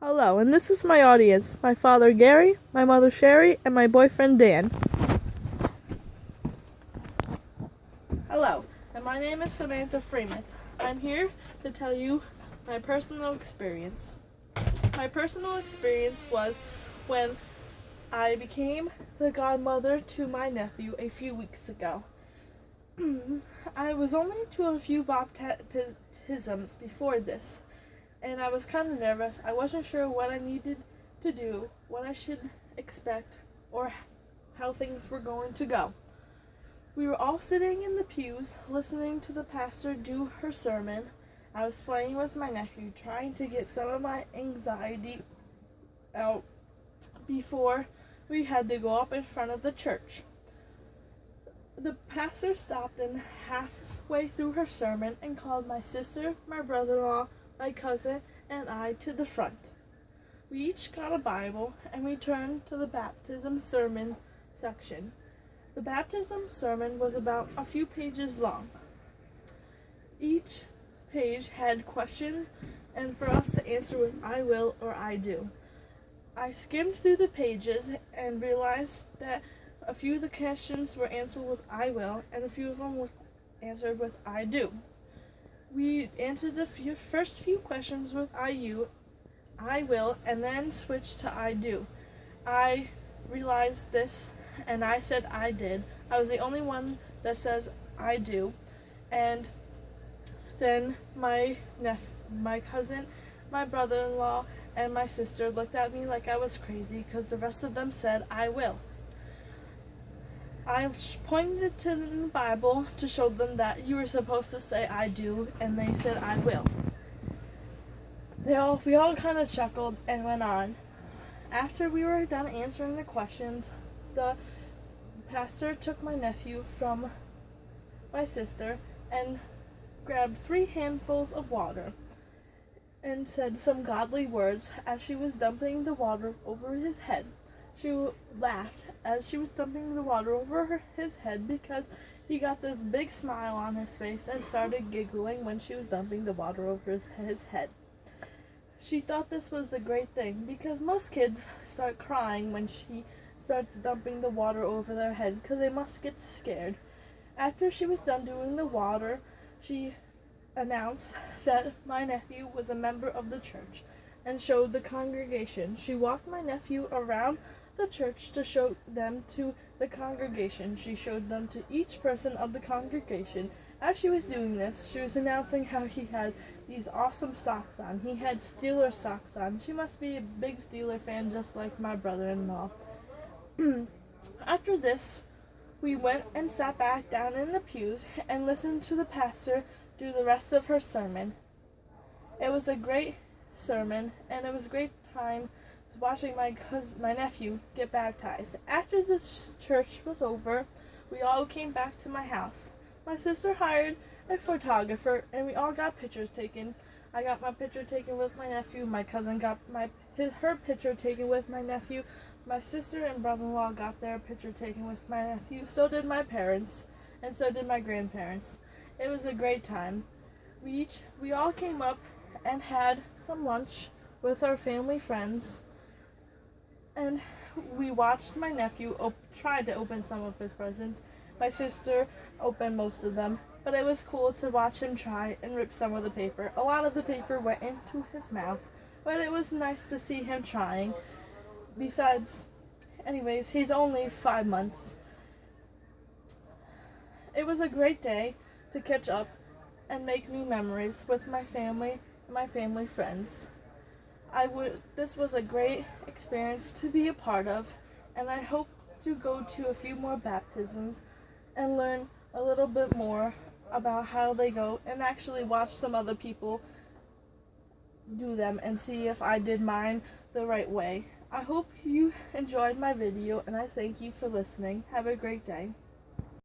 Hello, and this is my audience. My father Gary, my mother Sherry, and my boyfriend Dan. Hello, and my name is Samantha Freeman. I'm here to tell you my personal experience. My personal experience was when I became the godmother to my nephew a few weeks ago. I was only to a few baptisms before this, and I was kind of nervous. I wasn't sure what I needed to do, what I should expect, or how things were going to go. We were all sitting in the pews listening to the pastor do her sermon. I was playing with my nephew, trying to get some of my anxiety out before we had to go up in front of the church. The pastor stopped in halfway through her sermon and called my sister, my brother-in-law, my cousin, and I to the front. We each got a Bible and we turned to the baptism sermon section. The baptism sermon was about a few pages long. Each page had questions and for us to answer with I will or I do. I skimmed through the pages and realized that a few of the questions were answered with I will and a few of them were answered with I do. We answered the first few questions with I will, and then switched to I do. I realized this, and I said I did. I was the only one that says I do. And then my cousin, my brother-in-law, and my sister looked at me like I was crazy because the rest of them said I will. I pointed to the Bible to show them that you were supposed to say I do, and they said I will. We all kind of chuckled and went on. After we were done answering the questions, the pastor took my nephew from my sister and grabbed 3 handfuls of water and said some godly words as she was dumping the water over his head. She laughed as she was dumping the water over his head because he got this big smile on his face and started giggling when she was dumping the water over his head. She thought this was a great thing because most kids start crying when she starts dumping the water over their head because they must get scared. After she was done doing the water, she announced that my nephew was a member of the church and showed the congregation. She walked my nephew around the church to show them to the congregation. She showed them to each person of the congregation. As she was doing this, she was announcing how he had these awesome socks on. He had Steeler socks on. She must be a big Steeler fan just like my brother-in-law. After this, we went and sat back down in the pews and listened to the pastor do the rest of her sermon. It was a great sermon, and it was a great time watching my nephew get baptized. After this church was over, we all came back to my house. My sister hired a photographer, and we all got pictures taken. I got my picture taken with my nephew. My cousin got her picture taken with my nephew. My sister and brother-in-law got their picture taken with my nephew. So did my parents, and so did my grandparents. It was a great time. We all came up and had some lunch with our family friends, and we watched my nephew try to open some of his presents. My sister opened most of them, but it was cool to watch him try and rip some of the paper. A lot of the paper went into his mouth, but it was nice to see him trying. Anyways, he's only 5 months. It was a great day to catch up and make new memories with my family and my family friends. This was a great experience to be a part of, and I hope to go to a few more baptisms and learn a little bit more about how they go and actually watch some other people do them and see if I did mine the right way. I hope you enjoyed my video, and I thank you for listening. Have a great day.